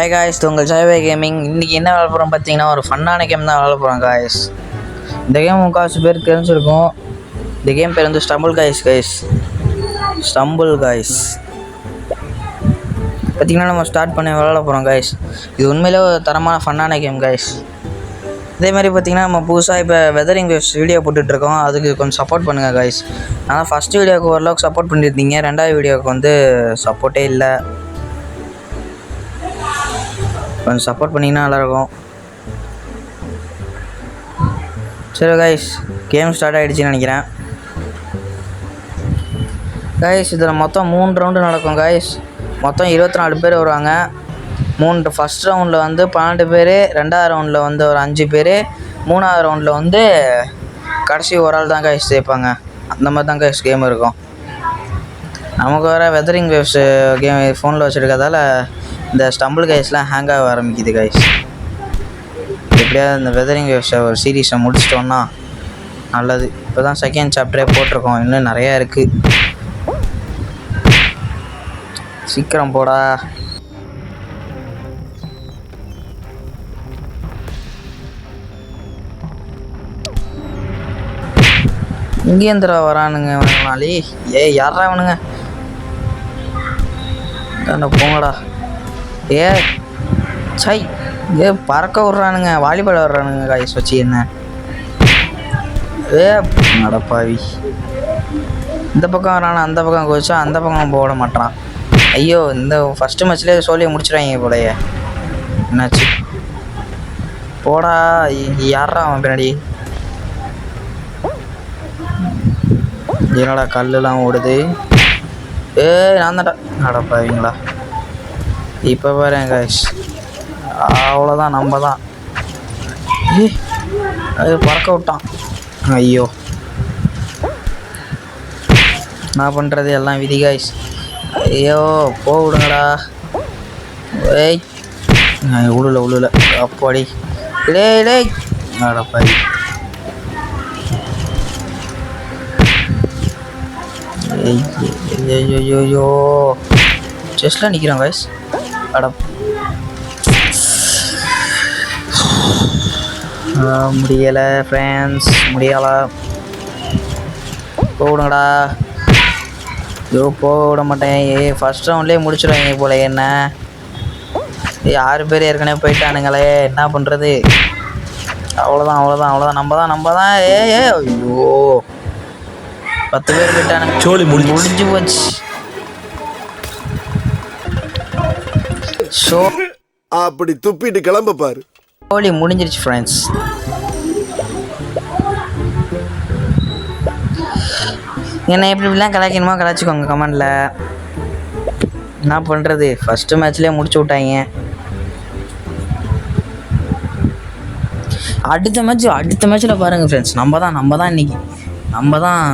Hi guys, உங்கள் ஜாய்வே gaming. இன்றைக்கி என்ன விளாட போகிறோம் பார்த்தீங்கன்னா, ஒரு ஃபன்னான கேம் தான் விளாட போகிறோம் காய்ஸ். இந்த கேம் முக்கால்வாசி பேர் தெரிஞ்சிருக்கும். இந்த கேம் பேர் வந்து ஸ்டம்பிள் காய்ஸ். ஸ்டம்பிள் காய்ஸ் பார்த்திங்கன்னா நம்ம ஸ்டார்ட் பண்ணி விளாட போகிறோம் காய்ஸ். இது உண்மையிலே ஒரு தரமான ஃபன்னான கேம் காய்ஸ். இதேமாதிரி பார்த்திங்கன்னா நம்ம புதுசாக இப்போ வெதரிங் வேவ்ஸ் வீடியோ போட்டுட்ருக்கோம். அதுக்கு கொஞ்சம் சப்போர்ட் பண்ணுங்கள் காய்ஸ். ஆனால் ஃபஸ்ட்டு வீடியோவுக்கு ஓரளவுக்கு சப்போர்ட் பண்ணியிருந்தீங்க, ரெண்டாவது வீடியோவுக்கு வந்து சப்போர்ட்டே இல்லை. கொஞ்சம் சப்போர்ட் பண்ணிங்கன்னா நல்லாயிருக்கும். சரி கைஸ், கேம் ஸ்டார்ட் ஆகிடுச்சின்னு நினைக்கிறேன் கைஸ். இதில் மொத்தம் 3 ரவுண்டு நடக்கும் கைஸ். மொத்தம் 24 பேர் வருவாங்க. ஃபஸ்ட் ரவுண்டில் வந்து 12 பேர், ரெண்டாவது ரவுண்டில் வந்து ஒரு 5 பேர், மூணாவது ரவுண்டில் வந்து கடைசி ஒரு ஆள் தான் கைஸ் ஜெயிப்பாங்க. அந்த மாதிரி தான் கைஸ் கேம் இருக்கும். நமக்கு வேறு வெதரிங் வேவ்ஸ் கேம் ஃபோனில் வச்சுருக்கிறதால இந்த ஸ்டம்பிள் கைஸ்லாம் ஹேங் ஆக ஆரம்பிக்குது கைஸ். எப்படியாவது இந்த வெதரிங் வேவ்ஸை ஒரு சீரீஸை முடிச்சிட்டோன்னா நல்லது. இப்போ தான் செகண்ட் சாப்டரே போட்டிருக்கோம், இன்னும் நிறையா இருக்குது. சீக்கிரம் போடா. இங்கேயும் தர வரானுங்க இவனுங்களாலே. யாரா இவனுங்க? போங்கடா. சை, பறக்க விட்றானுங்க, வாலிபால் விட்றானுங்க காய்ஸ் வச்சு. என்ன நடப்பாவி. இந்த பக்கம் வரானா, அந்த பக்கம் கோச்சா அந்த பக்கம் போட மாட்டான். ஐயோ, இந்த ஃபஸ்ட்டு மேட்ச்லேயே சொல்லி முடிச்சிடுவாங்க போலையே. என்னாச்சு? போடா. யாரா அவன் பின்னாடி? என்னடா கல்லுலாம் ஓடுது? நான் தான்டா. நடப்பாவீங்களா? இப்போ பாருங்க காய்ஸ், அவ்வளோதான், நம்ம தான். அது பறக்க விட்டான். ஐயோ, நான் பண்ணுறது எல்லாம் விதி காய்ஸ். ஐயோ, விடுங்கடா. உழுல அப்பாடி. டேய் நடப்பாடி. ஐயோ, செஸ்ட்டில் நிற்கிறான் காய்ஸ். முடியலை ஃப்ரெண்ட்ஸ், முடியலை. போடுங்கடா. ஐயோ, போக விட மாட்டேன். ஃபஸ்ட் ரவுண்ட்லேயே முடிச்சிடுவாங்க போல. என்ன 6 பேர் ஏற்கனவே போயிட்டானுங்களே, என்ன பண்ணுறது? அவ்வளோதான். நம்ம தான். ஐயோ, 10 பேர் போயிட்டானுங்க. சோலி முடிஞ்சு போச்சு. அப்படி துப்பிட்டு கிளம்ப பாரு. சோலி முடிஞ்சிருச்சு ஃப்ரெண்ட்ஸ். என்ன எப்படிலாம் கலாய்க்கணுமோ கலாய்ச்சிக்கோங்க கமெண்டில். என்ன பண்ணுறது, ஃபஸ்ட்டு மேட்ச்லேயே முடிச்சு விட்டாங்க. அடுத்த மேட்ச்சில் பாருங்கள் ஃப்ரெண்ட்ஸ், நம்ம தான் இன்னைக்கு. நம்ம தான்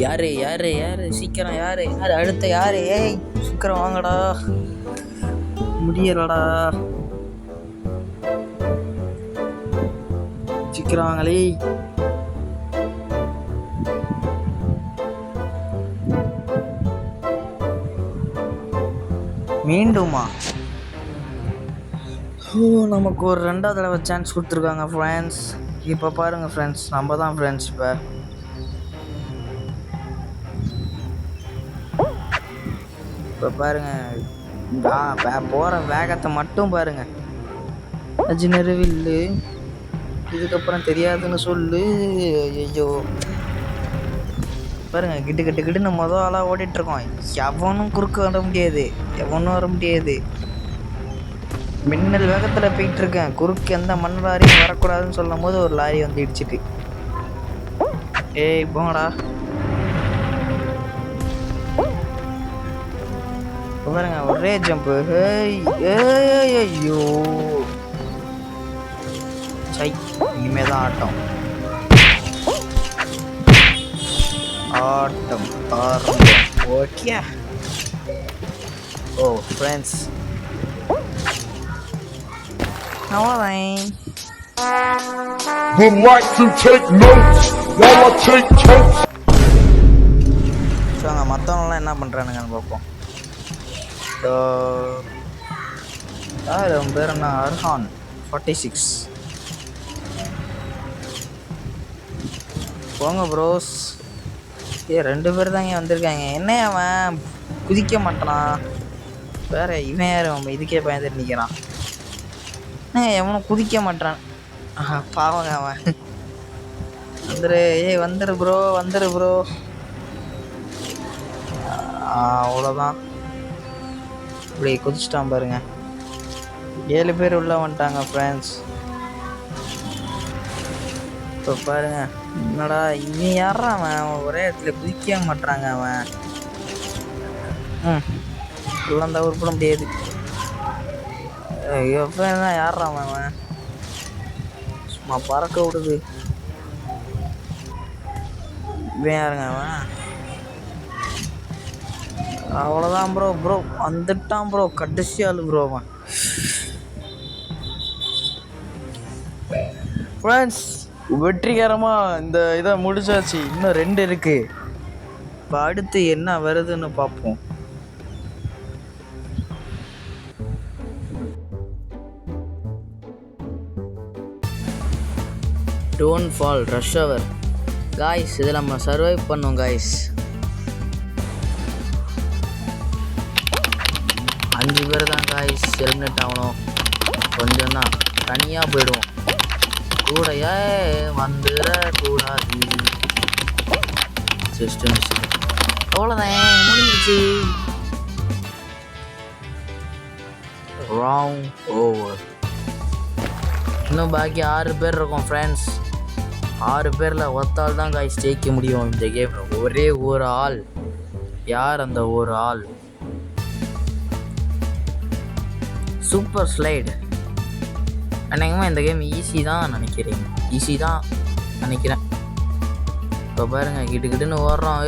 யாரு சீக்கிரம், யாரு அடுத்த யாரு? சீக்கிரம் வாங்கடா, முடியலடா. சீக்கிரம் வாங்களே. மீண்டுமா? நமக்கு ஒரு 2வது தடவை சான்ஸ் கொடுத்துருக்காங்க ஃப்ரெண்ட்ஸ். இப்போ பாருங்கள் ஃப்ரெண்ட்ஸ், நம்ம தான் ஃப்ரெண்ட்ஸ். இப்போ பாருங்கள், போகிற வேகத்தை மட்டும் பாருங்கள். அஜினருவில்லு இதுக்கப்புறம் தெரியாதுன்னு சொல்லு. ஐயோ பாருங்க, கிட்டு மொதல் ஆளாக ஓடிட்டுருக்கோம். எவனும் குறுக்க வர முடியாது. மின்னல் வேகத்தில் போயிட்டுருக்கேன். குறுக்கு எந்த மண் லாரியும் வரக்கூடாதுன்னு சொல்லும் போது ஒரு லாரி வந்து இடிச்சிட்டு. போங்கடா. பாருங்க, ஒரே ஜம்பு. ஐயோ, சை, இனிமேதான் ஆட்டம். ஓகே. ஃப்ரெண்ட்ஸ், அவ்வளோதான். Would like to take notes while I take totes. மற்றவங்களாம் என்ன பண்ணுறானுங்கன்னு பார்ப்போம். ஸோ யார் அவன் பேர் என்ன, அர்ஹான் 46. போங்க ப்ரோஸ். 2 பேர் தாங்க வந்திருக்காங்க. என்ன அவன் குதிக்க மாட்டானா? வேற இவன் யார் அவன் இதுக்கே பயந்துட்டு நிற்கிறான். எவனும் குதிக்க மாட்டான். பாவங்க அவன். வந்துரு வந்துரு ப்ரோ, வந்துரு ப்ரோ. அவ்வளோதான், இப்படி குதிச்சிட்டான் பாருங்க. 7 பேர் உள்ள வந்துட்டாங்க ஃப்ரெண்ட்ஸ். இப்போ பாருங்க, என்னடா இவன் யாரா அவன் ஒரே இடத்துல குதிக்க மாட்டாங்க அவன். எல்லாம் தான் உருப்பிட முடியாது. எப்போ என்ன யாரா அவன் சும்மா பறக்க விடுது. இவன் யாருங்க அவன்? அவ்வளோதான் ப்ரோ. ப்ரோ வந்துட்டான் ப்ரோ, கடைசி ஆள் ப்ரோ அவன். ஃப்ரெண்ட்ஸ், வெற்றிகரமாக இந்த இதை முடிச்சாச்சு. இன்னும் 2 இருக்கு. இப்போ அடுத்து என்ன வருதுன்னு பார்ப்போம். Don't fall rush our guys. இதை நம்ம சர்வைவ் பண்ணோம் காய்ஸ். 5 பேர் தான் காய்ஸ் எலிமினேட் ஆகணும். கொஞ்சம் தான், தனியாக போயிடுவோம். கூடையே வந்துட கூடாது. Just miss. அவ்வளோதான், முடிஞ்சிச்சு. Round over. இன்னும் பாக்கி 6 பேர் இருக்கோம் ஃப்ரெண்ட்ஸ். 6 பேரில் ஒத்தாள் தான் காய்ஸ் ஜெயிக்க முடியும் இந்த கேம். ஒரே ஒரு ஆள். யார் அந்த ஒரு ஆள்? Super slide. அன்னைக்குமா இந்த கேம் ஈஸி தான் நினைக்கிறேன். இப்போ பாருங்க, கிட்டுக்கிட்டுன்னு ஓடுறோம்.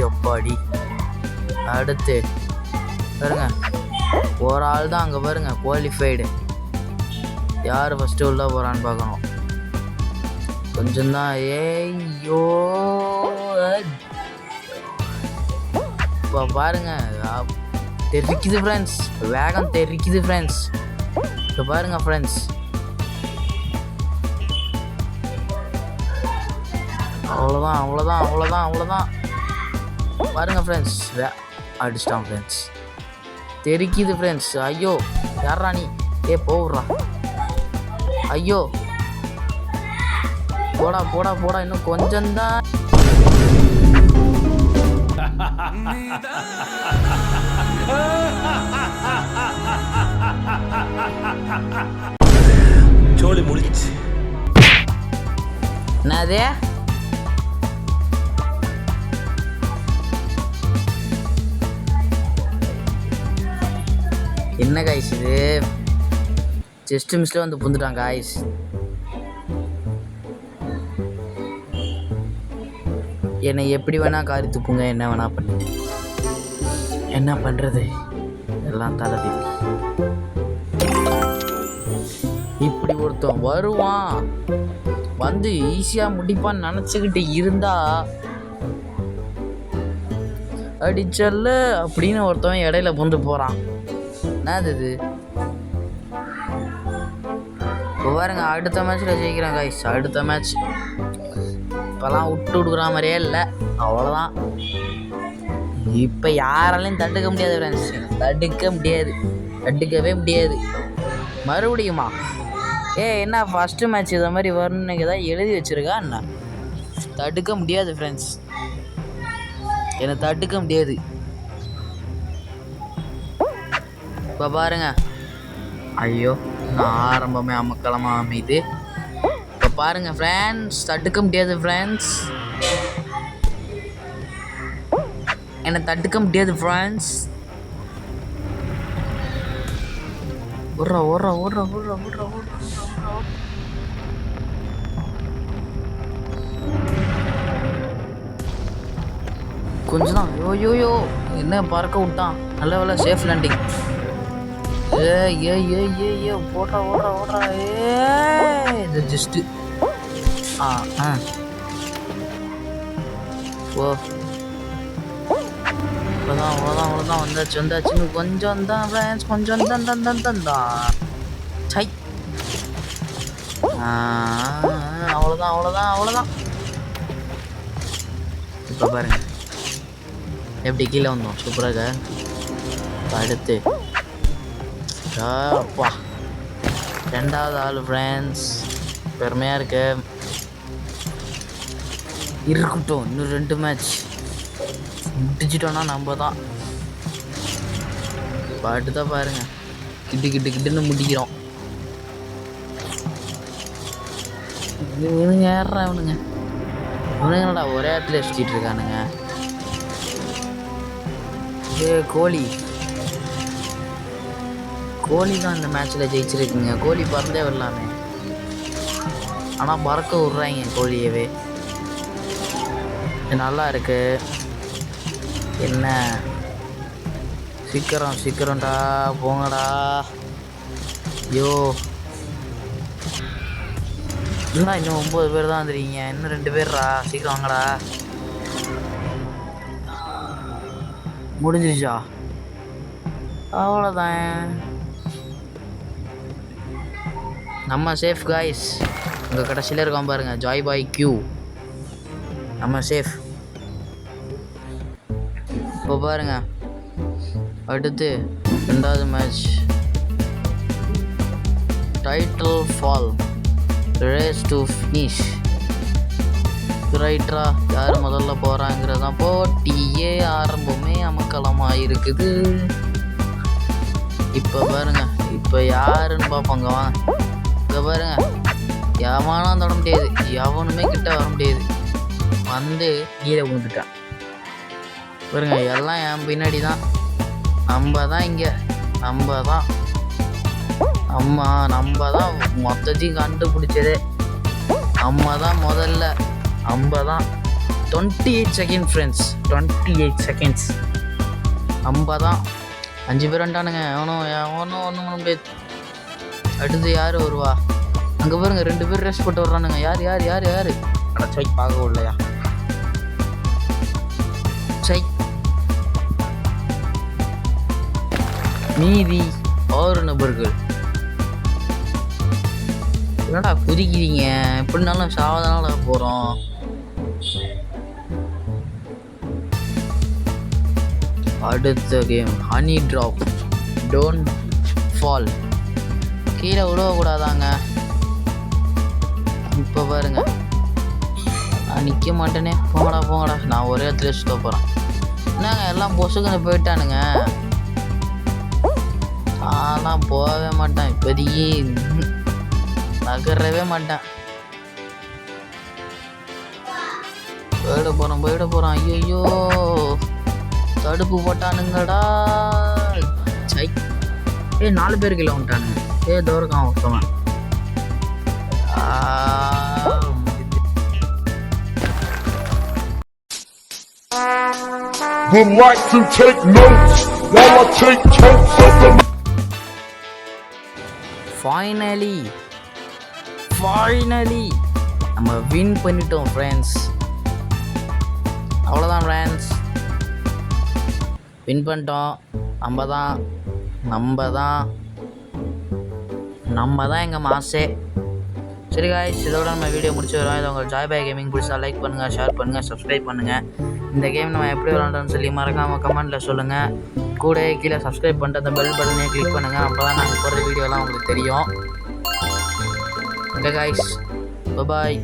அப்பாடி. அடுத்து பாருங்க, ஒரு ஆள் தான் அங்கே பாருங்க குவாலிஃபைடு. யார் ஃபஸ்ட்டு உள்ள போகிறான்னு பார்க்கணும். கொஞ்சம்தான். ஐயோ, இப்போ பாருங்க தெரிக்குது ஃப்ரெண்ட்ஸ், வேகம் தெரிக்குது ஃப்ரெண்ட்ஸ். இப்போ பாருங்க ஃப்ரெண்ட்ஸ், அவ்வளோதான். பாருங்க ஃப்ரெண்ட்ஸ், அடிச்சிட்டான் ஃப்ரெண்ட்ஸ். தெரிக்குது ஃப்ரெண்ட்ஸ். ஐயோ, யாரா நீ? போடுறா. ஐயோ, போடா. இன்னும் கொஞ்சம்தான். ஜோலி முடிச்சு. என்னது? என்ன காய்ஸ் இது? ஜஸ்ட் மிஸ்ல வந்து புந்துட்டான் காய்ஸ். என்னை எப்படி வேணா காரி துப்புங்க, என்ன வேணா பண்ணுங்க. என்ன பண்றது, எல்லாம் தலைவிதி. இப்படி ஒருத்தன் வருவான், வந்து ஈஸியா முடிப்பான்னு நினைச்சுக்கிட்டு இருந்தா அடிச்சல்ல அப்படின்னு ஒருத்தவன் இடையில புந்து போறான். என்னது இது? இப்போ பாருங்க, அடுத்த மேட்ச்சில் ஜெயிக்கிறான் காய்ஸ். அடுத்த மேட்ச் இப்போலாம் விட்டு கொடுக்குற மாதிரியே இல்லை. அவ்வளோதான். இப்போ யாராலையும் தடுக்க முடியாது ஃப்ரெண்ட்ஸ். தடுக்கவே முடியாது. மறுபடியுமா? என்ன ஃபஸ்ட்டு மேட்ச் இதை மாதிரி வரணுன்னு தான் எழுதி வச்சுருக்கா என்ன? தடுக்க முடியாது ஃப்ரெண்ட்ஸ், என்னை தடுக்க முடியாது. இப்போ பாருங்க, ஐயோ நான் ஆரம்பமே அமக்கலமாக அமைது. இப்போ பாருங்க ஃப்ரெண்ட்ஸ், தடுக்க முடியாது ஃப்ரெண்ட்ஸ், என்னை தடுக்க முடியாது ஃப்ரெண்ட்ஸ். ஓடுறா. கொஞ்சம் தான். யோயோயோ, என்ன பறக்க விட்டான். நல்ல வேலை, சேஃப் லேண்டிங். ஏ ஓடுறா. இது ஜஸ்ட்டு ஓ அவ்வளோதான் வந்தாச்சுன்னு கொஞ்சம் தான் ஃப்ரெண்ட்ஸ், கொஞ்சம் தான் சை. அவ்வளோதான். இப்போ பாருங்க எப்படி கீழே வந்தோம் சூப்பராக. அடுத்து அப்பா ரெண்டாவது ஆள் ஃப்ரெண்ட்ஸ், பெருமையாக இருக்கு. இருக்கட்டும், இன்னும் 2 மேட்ச் முடிச்சிட்டோன்னா நம்ம தான். பாட்டு தான் பாருங்க, கிட்டுன்னு முடிக்கிறோம். இவனுங்க ஏறா இவனுங்கடா ஒரே இடத்துல சுற்றிட்டு இருக்கானுங்க. கோழி தான் இந்த மேட்ச்சில் ஜெயிச்சிருக்குங்க. கோழி பறந்தே வரலாமே, ஆனால் பறக்க விட்றாங்க கோழியவே. நல்லா இருக்கு. என்ன சீக்கிரம்டா போங்கடா. ஐயோ என்ன இன்னும் 9 பேர் தான் வந்துருக்கீங்க, இன்னும் 2 பேர்ரா, சீக்கிரம் வாங்கடா. முடிஞ்சிருச்சா? அவ்வளோதான், நம்ம சேஃப் காய்ஸ். உங்கள் கடைசியில் இருக்கோம் பாருங்க, ஜாய் பாய் கியூ. நம்ம சேஃப். இப்போ பாருங்க அடுத்து 2வது match, title fall, race to finish. ரைட்டரா யார் முதல்ல போகிறாங்கிறதான் போட்டியே ஆரம்பமே அமக்கலமாக இருக்குது. இப்போ பாருங்க, இப்போ யாருன்னு பார்ப்போங்க வாங்க. இங்கே பாருங்க, எவனும் தொட முடியாது, எவனுமே கிட்ட வர முடியாது. வந்து கீழே விழுந்துட்டான் பாருங்க. எல்லாம் என் பின்னாடி தான். நம்ம தான் இங்கே, நம்ம தான் மொத்தத்தையும் கண்டுபிடிச்சதே. நம்ம தான் முதல்ல, நம்ம தான். 28 செகண்ட் ஃப்ரெண்ட்ஸ், 28 செகண்ட்ஸ். நம்ம தான். 5 பேர் வந்துட்டானுங்க. ஒன்றும் பண்ண முடியாது. அடுத்து யார் வருவா? அங்கே பாருங்க 2 பேர் ரேஸ் போட்டு வர்றானுங்க. யார் சை பார்க்க இல்லையா? சை மீதி 6 நபர்கள். என்னடா குதிக்கிறீங்க? எப்படினாலும் சாவதானால போகிறோம். அடுத்த game honey drop, don't fall. கீழே விடக்கூடாதாங்க. இப்போ பாருங்க, நான் நிற்க மாட்டேனே. போங்கடா, நான் ஒரே இடத்துல சுத்த போகிறேன். என்னங்க எல்லாம் பொசுக்குன்னு போயிட்டானுங்க. நான் போகவே மாட்டேன், இப்போதைக்கு நகரவே மாட்டேன். போயிட போகிறான். ஐயோ தடுப்பு போட்டானுங்கடா. சை 4 பேர் கீழே வந்துட்டானுங்க. தோறுக்கான் ஒருத்தவன். Would like to take notes while I take totes of the. Finally நம்ம வின் பண்ணிட்டோம் ஃப்ரெண்ட்ஸ். அவ்வளோதான் ஃப்ரெண்ட்ஸ், வின் பண்ணிட்டோம். நம்ம தான் எங்கள் மாசே. சரி காய்ஸ், இதோட நம்ம வீடியோ முடிச்சு வரோம். இது உங்கள் ஜாய் பாய் கேமிங் பிடிச்சா லைக் பண்ணுங்கள், ஷேர் பண்ணுங்கள், சப்ஸ்கிரைப் பண்ணுங்கள். இந்த கேம் நம்ம எப்படி விளாண்டோன்னு சொல்லி மறக்காமல் கமெண்ட்டில் சொல்லுங்கள். கூட கீழே சப்ஸ்கிரைப் பண்ணிட்டு அந்த பெல் பட்டனே கிளிக் பண்ணுங்கள். அப்போ தான் நாங்கள் போடுற வீடியோலாம் உங்களுக்கு தெரியும். ஓகே காய்ஸ், பாய்.